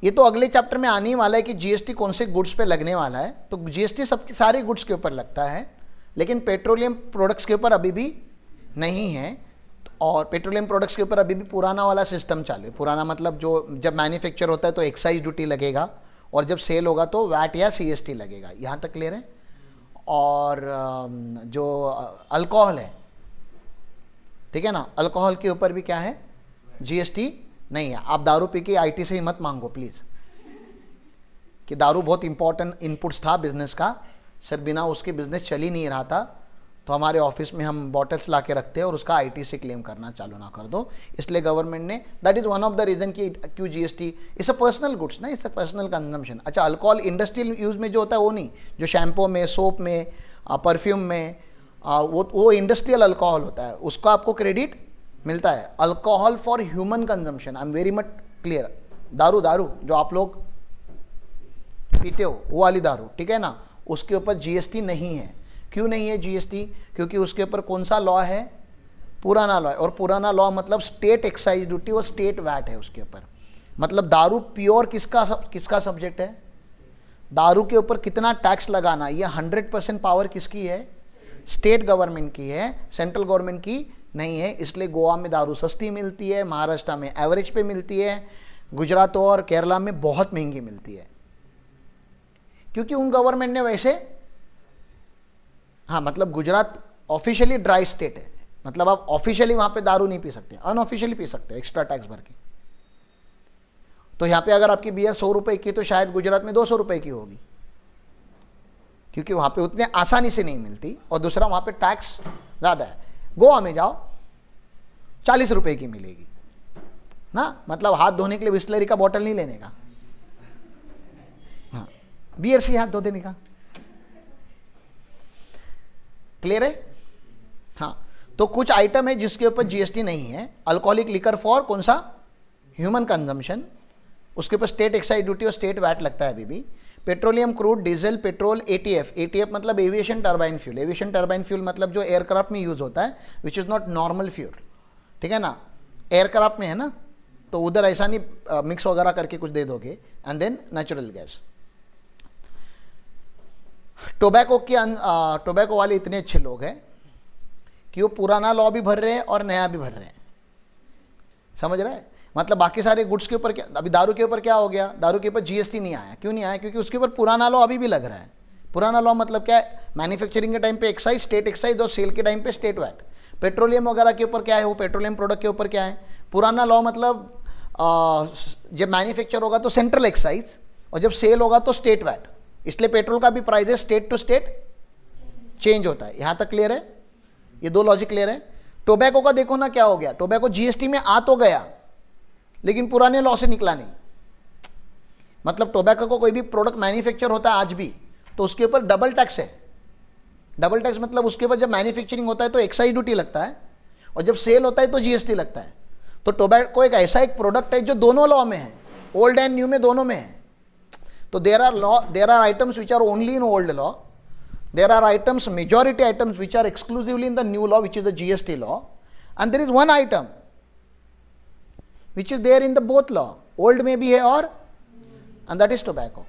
ये तो अगले चैप्टर में आने ही वाला है कि जीएसटी कौन से गुड्स पे लगने वाला है। तो जीएसटी सबके सारे गुड्स के ऊपर लगता है, लेकिन पेट्रोलियम प्रोडक्ट्स के ऊपर अभी भी नहीं है। और पेट्रोलियम प्रोडक्ट्स के ऊपर अभी भी पुराना वाला सिस्टम चालू है। पुराना मतलब जो जब मैन्युफैक्चर होता है तो एक्साइज ड्यूटी लगेगा, और जब सेल होगा तो वैट या सीएसटी लगेगा। यहाँ तक क्लियर है। और जो अल्कोहल है, ठीक है ना, अल्कोहल के ऊपर भी क्या है, जीएसटी नहीं है। आप दारू पी के आईटी से ही मत मांगो प्लीज़, कि दारू बहुत इंपॉर्टेंट इनपुट्स था बिजनेस का सर, बिना उसके बिजनेस चल ही नहीं रहा था, तो हमारे ऑफिस में हम बॉटल्स ला के रखते हैं और उसका आईटी से क्लेम करना चालू ना कर दो। इसलिए गवर्नमेंट ने, that is one of the reason कि क्यों GST, it's a personal goods ना, इट्स अ पर्सनल कंजम्पशन। अच्छा, अल्कोहल इंडस्ट्रियल यूज में जो होता है वो नहीं, जो शैम्पू में, सोप में, परफ्यूम में, वो इंडस्ट्रियल अल्कोहल होता है, उसका आपको क्रेडिट मिलता है। Alcohol for human consumption, I am very much clear. दारू जो आप लोग पीते हो वो वाली दारू, ठीक है ना, उसके ऊपर जीएसटी नहीं है। क्यों नहीं है जीएसटी? क्योंकि उसके ऊपर कौन सा लॉ है, पुराना लॉ है। और पुराना लॉ मतलब स्टेट एक्साइज ड्यूटी और स्टेट वैट है उसके ऊपर। मतलब दारू प्योर किसका सब्जेक्ट है, दारू के ऊपर कितना टैक्स लगाना, ये 100% पावर किसकी है, स्टेट गवर्नमेंट की है, सेंट्रल गवर्नमेंट की नहीं है। इसलिए गोवा में दारू सस्ती मिलती है, महाराष्ट्र में एवरेज पे मिलती है, गुजरात और केरला में बहुत महंगी मिलती है, क्योंकि उन गवर्नमेंट ने वैसे, हाँ मतलब गुजरात ऑफिशियली ड्राई स्टेट है, मतलब आप ऑफिशियली वहां पे दारू नहीं पी सकते, अनऑफिशियली पी सकते एक्स्ट्रा टैक्स भर के। तो यहाँ पे अगर आपकी बियर 100 रुपए की तो शायद गुजरात में 200 रुपए की होगी, क्योंकि वहां पे उतने आसानी से नहीं मिलती, और दूसरा वहां पे टैक्स ज़्यादा है। गोवा में जाओ 40 रुपए की मिलेगी ना, मतलब हाथ धोने के लिए बिस्लरी का बॉटल नहीं लेने का, हाँ बियर से हाथ धो देने का। क्लियर है? हाँ, तो कुछ आइटम है जिसके ऊपर जीएसटी नहीं है। अल्कोहलिक लिकर फॉर कौन सा, ह्यूमन कंजम्पशन, उसके ऊपर स्टेट एक्साइज ड्यूटी और स्टेट वैट लगता है अभी भी। Petroleum crude, diesel, petrol, ATF, ATF मतलब aviation turbine fuel, aviation turbine fuel मतलब जो एयरक्राफ्ट में यूज होता है, which is not normal fuel, ठीक है ना, एयरक्राफ्ट में है ना, तो उधर ऐसा नहीं मिक्स वगैरह करके कुछ दे दोगे। And then natural gas. Tobacco वाले इतने अच्छे लोग हैं कि वो पुराना लॉ भी भर रहे हैं और नया भी भर रहे हैं, समझ रहे हैं? मतलब बाकी सारे गुड्स के ऊपर क्या, अभी दारू के ऊपर क्या हो गया, दारू के ऊपर जीएसटी नहीं आया। क्यों नहीं आया? क्योंकि उसके ऊपर पुराना लॉ अभी भी लग रहा है। पुराना लॉ मतलब क्या है, मैन्युफैक्चरिंग के टाइम पे एक्साइज, स्टेट एक्साइज, और सेल के टाइम पे स्टेट वैट। पेट्रोलियम वगैरह के ऊपर क्या है, वो पेट्रोलियम प्रोडक्ट के ऊपर क्या है, पुराना लॉ मतलब जब मैन्युफैक्चर होगा तो सेंट्रल एक्साइज, और जब सेल होगा तो स्टेट वैट। इसलिए पेट्रोल का भी price state to state change होता है। यहां तक क्लियर है? ये दो लॉजिक क्लियर है? टोबैको का देखो ना क्या हो गया, टोबैको जीएसटी में आ तो गया लेकिन पुराने लॉ से निकला नहीं। मतलब टोबैको को कोई भी प्रोडक्ट मैन्युफैक्चर होता है आज भी, तो उसके ऊपर डबल टैक्स है। डबल टैक्स मतलब उसके ऊपर जब मैन्युफैक्चरिंग होता है तो एक्साइज ड्यूटी लगता है, और जब सेल होता है तो जीएसटी लगता है। तो टोबैको एक ऐसा एक प्रोडक्ट है जो दोनों लॉ में है, ओल्ड एंड न्यू में दोनों में है। तो there are items which are only in old law, there are items, majority items which are exclusively in the new law, which is the GST law, and there is one item which is there in the both law, old में भी है और, and that is tobacco।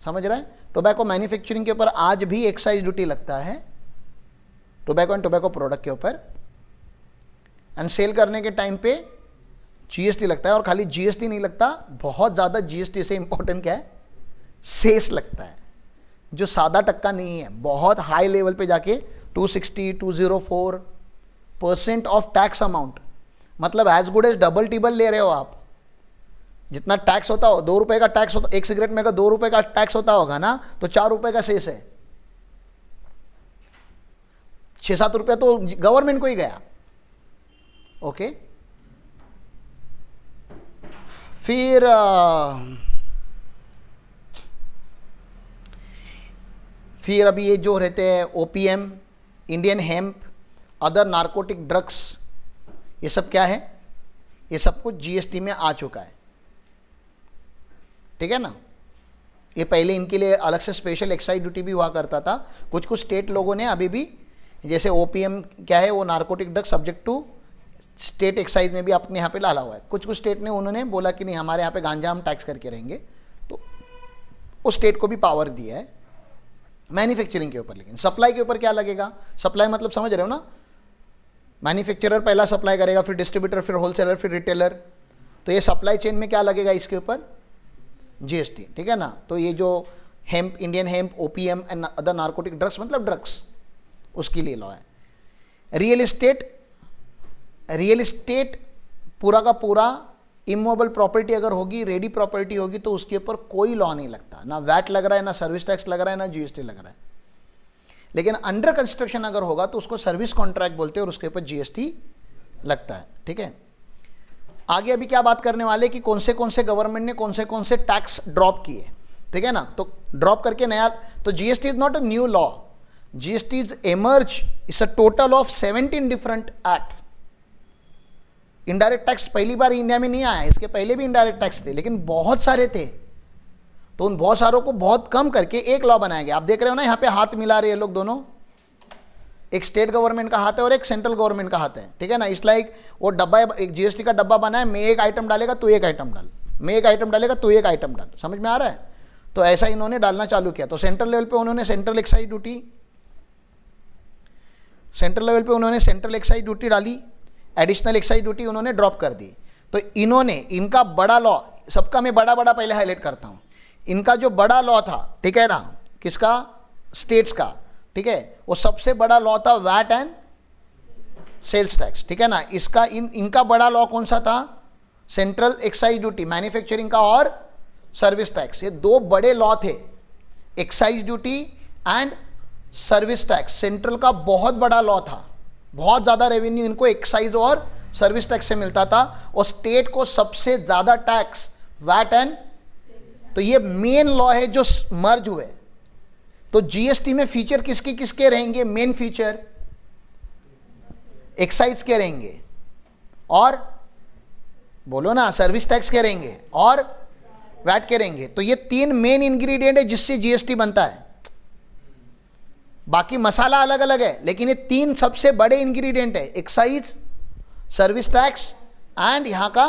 समझ रहे हैं? Tobacco manufacturing के ऊपर आज भी एक्साइज ड्यूटी लगता है, टोबैको एंड टोबैको प्रोडक्ट के ऊपर, एंड सेल करने के टाइम पे जीएसटी लगता है। और खाली जीएसटी नहीं लगता, बहुत ज़्यादा जीएसटी से इंपॉर्टेंट क्या है, सेस लगता है, जो सादा टक्का नहीं है, बहुत हाई लेवल पे जाके 260-204% ऑफ टैक्स अमाउंट, मतलब एज गुड एज डबल टिबल ले रहे हो आप। जितना टैक्स होता हो, 2 रुपए का टैक्स होता, एक सिगरेट में अगर 2 रुपए का टैक्स होता होगा ना, तो 4 रुपए का सेस है, 6-7 रुपया तो गवर्नमेंट को ही गया। ओके, फिर अभी ये जो रहते हैं opium, Indian hemp, other narcotic drugs, ये सब क्या है, ये सब कुछ जीएसटी में आ चुका है, ठीक है ना। ये पहले इनके लिए अलग से स्पेशल एक्साइज ड्यूटी भी हुआ करता था। कुछ कुछ स्टेट लोगों ने अभी भी, जैसे ओपीएम क्या है, वो narcotic drug subject to state excise में भी अपने यहाँ पे डाला हुआ है। कुछ कुछ स्टेट ने उन्होंने बोला कि नहीं हमारे यहाँ पे गांजा हम टैक्स करके रहेंगे, तो उस स्टेट को भी पावर दिया है मैन्युफैक्चरिंग के ऊपर। लेकिन सप्लाई के ऊपर क्या लगेगा? सप्लाई मतलब समझ रहे हो ना, मैन्युफैक्चरर पहला सप्लाई करेगा, फिर डिस्ट्रीब्यूटर, फिर होलसेलर, फिर रिटेलर। तो ये सप्लाई चेन में क्या लगेगा इसके ऊपर? जीएसटी, ठीक है ना। तो ये जो hemp, Indian hemp, opium and other narcotic drugs, मतलब ड्रग्स, उसके लिए लॉ है। रियल एस्टेट पूरा का पूरा इमूवेबल प्रॉपर्टी अगर होगी, रेडी प्रॉपर्टी होगी, तो उसके ऊपर कोई लॉ नहीं लगता, ना वैट लग रहा है, ना सर्विस टैक्स लग रहा है, ना जीएसटी लग रहा है। लेकिन अंडर कंस्ट्रक्शन अगर होगा तो उसको सर्विस कॉन्ट्रैक्ट बोलते हैं और उसके ऊपर जीएसटी लगता है, ठीक है। आगे अभी क्या बात करने वाले कि कौन से गवर्नमेंट ने कौन से टैक्स ड्रॉप किए, ठीक है ना। तो ड्रॉप करके नया, तो GST is not a new law, GST is emerge, it's a total of 17 different act. Indirect tax पहली बार इंडिया में नहीं आया, इसके पहले भी इनडायरेक्ट टैक्स थे, लेकिन बहुत सारे थे। तो उन बहुत सारों को बहुत कम करके एक लॉ बनाया गया। आप देख रहे हो ना, यहाँ पे हाथ मिला रहे हैं लोग दोनों, एक स्टेट गवर्नमेंट का हाथ है और एक सेंट्रल गवर्नमेंट का हाथ है, ठीक है ना। इस लाइक वो डब्बा, एक जीएसटी का डब्बा बना है, मैं एक आइटम डालेगा तो एक आइटम डाल, मैं एक आइटम डालेगा तो एक आइटम डाल, समझ में आ रहा है। तो ऐसा इन्होंने डालना चालू किया। तो सेंट्रल लेवल पे उन्होंने सेंट्रल एक्साइज ड्यूटी डाली, एडिशनल एक्साइज ड्यूटी उन्होंने ड्रॉप कर दी। तो इन्होंने, इनका बड़ा लॉ, सबका मैं बड़ा पहले हाईलाइट करता हूँ। इनका जो बड़ा लॉ था, ठीक है ना, किसका? स्टेट्स का, ठीक है। वो सबसे बड़ा लॉ था वैट एंड सेल्स टैक्स, ठीक है ना। इसका इनका बड़ा लॉ कौन सा था? सेंट्रल एक्साइज ड्यूटी, मैन्युफैक्चरिंग का, और सर्विस टैक्स। ये दो बड़े लॉ थे, excise duty and service tax. Central का बहुत बड़ा लॉ था, बहुत ज़्यादा रेवेन्यू इनको एक्साइज और सर्विस टैक्स से मिलता था, और स्टेट को सबसे ज़्यादा टैक्स वैट एंड। तो ये मेन लॉ है जो मर्ज हुए। तो जीएसटी में फीचर किसके रहेंगे? मेन फीचर एक्साइज के रहेंगे, और बोलो ना, सर्विस टैक्स के रहेंगे, और वैट के रहेंगे। तो ये तीन मेन इंग्रेडिएंट है जिससे जीएसटी बनता है। बाकी मसाला अलग अलग है, लेकिन ये तीन सबसे बड़े इंग्रेडिएंट है, एक्साइज, सर्विस टैक्स एंड यहाँ का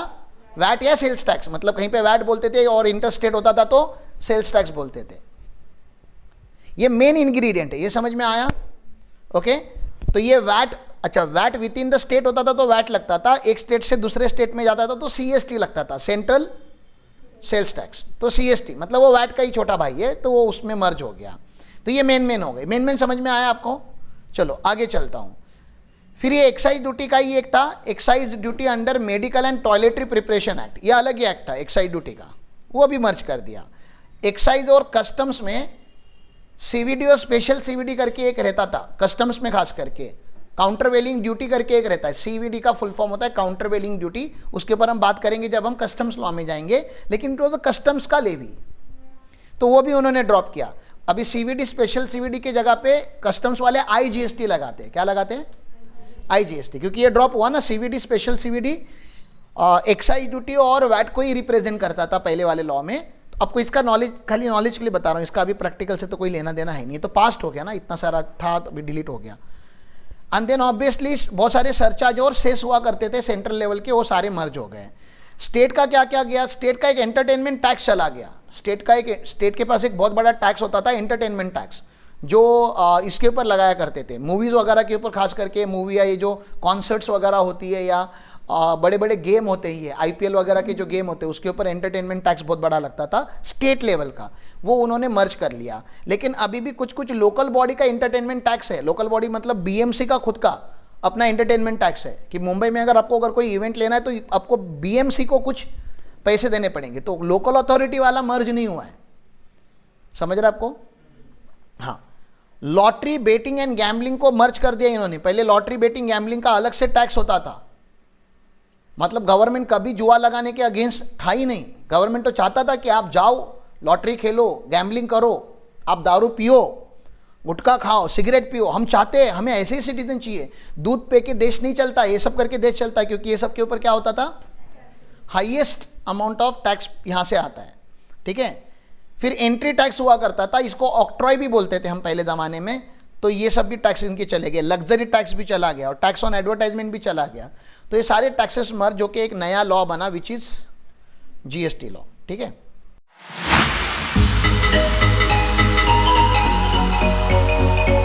वैट या सेल्स टैक्स। मतलब कहीं पे वैट बोलते थे और इंटरस्टेट होता था तो सेल्स टैक्स बोलते थे। ये मेन इंग्रेडिएंट है, ये समझ में आया? ओके। तो ये वैट, अच्छा, VAT within the state होता था तो वैट लगता था, एक स्टेट से दूसरे स्टेट में जाता था तो सीएसटी लगता था, सेंट्रल सेल्स टैक्स। तो सीएसटी मतलब वो वैट का ही छोटा भाई है, तो वो उसमें मर्ज हो गया। तो ये मेन हो गए। मेन समझ में आया आपको? चलो आगे चलता हूँ। फिर ये एक्साइज ड्यूटी का ही एक था, excise duty under medical and toiletry preparation act, ये अलग ही एक्ट था एक्साइज ड्यूटी का, वो भी मर्ज कर दिया। एक्साइज और कस्टम्स में सीवीडी और स्पेशल सीवीडी करके एक रहता था, कस्टम्स में खास करके काउंटरवेलिंग ड्यूटी करके एक रहता है। सीवीडी का फुल फॉर्म होता है काउंटरवेलिंग ड्यूटी, उसके ऊपर हम बात करेंगे जब हम कस्टम्स लॉ में जाएंगे, लेकिन तो कस्टम्स का लेवी, तो वो भी उन्होंने ड्रॉप किया। अभी सीवीडी, स्पेशल सीवीडी के जगह पे कस्टम्स वाले आईजीएसटी लगाते हैं। क्या लगाते हैं? आईजीएसटी, क्योंकि ये ड्रॉप हुआ ना, CVD, special CVD excise duty और वैट को ही रिप्रेजेंट करता था पहले वाले लॉ में। तो आपको इसका नॉलेज, खाली नॉलेज के लिए बता रहा हूँ, इसका अभी प्रैक्टिकल से तो कोई लेना देना है नहीं, तो पास्ट हो गया ना, इतना सारा था तो अभी डिलीट हो गया। एंड देन ऑब्वियसली बहुत सारे सरचार्ज और सेस हुआ करते थे सेंट्रल लेवल के, वो सारे मर्ज हो गए। स्टेट का क्या क्या गया? स्टेट का एक एंटरटेनमेंट टैक्स चला गया। स्टेट के पास एक बहुत बड़ा टैक्स होता था, एंटरटेनमेंट टैक्स, जो इसके ऊपर लगाया करते थे, मूवीज़ वगैरह के ऊपर, खास करके मूवी या ये जो कॉन्सर्ट्स वगैरह होती है या बड़े बड़े गेम होते ही है, आईपीएल वगैरह के जो गेम होते हैं, उसके ऊपर एंटरटेनमेंट टैक्स बहुत बड़ा लगता था स्टेट लेवल का, वो उन्होंने मर्ज कर लिया। लेकिन अभी भी कुछ कुछ लोकल बॉडी का एंटरटेनमेंट टैक्स है। लोकल बॉडी मतलब बीएमसी का खुद का अपना एंटरटेनमेंट टैक्स है, कि मुंबई में अगर कोई इवेंट लेना है तो आपको बीएमसी को कुछ पैसे देने पड़ेंगे। तो लोकल अथॉरिटी वाला मर्ज नहीं हुआ है, समझ रहे आपको? हाँ, लॉटरी, बेटिंग एंड गैम्बलिंग को मर्ज कर दिया इन्होंने। पहले लॉटरी, बेटिंग, गैम्बलिंग का अलग से टैक्स होता था, मतलब गवर्नमेंट कभी जुआ लगाने के अगेंस्ट था ही नहीं। गवर्नमेंट तो चाहता था कि आप जाओ, लॉटरी खेलो, गैम्बलिंग करो, आप दारू पियो, गुटखा खाओ, सिगरेट पियो, हम चाहते हैं, हमें ऐसे ही सिटीजन चाहिए। दूध पे के देश नहीं चलता, ये सब करके देश चलता है, क्योंकि ये सब के ऊपर क्या होता था? हाईएस्ट अमाउंट ऑफ टैक्स यहाँ से आता है, ठीक है। फिर एंट्री टैक्स हुआ करता था, इसको ऑक्ट्रॉय भी बोलते थे हम पहले ज़माने में। तो ये सब भी टैक्स इनके चले गए। लग्जरी टैक्स भी चला गया और टैक्स ऑन एडवर्टाइजमेंट भी चला गया। तो ये सारे टैक्सेस मर जो कि एक नया लॉ बना विच इज़ जीएसटी लॉ, ठीक है।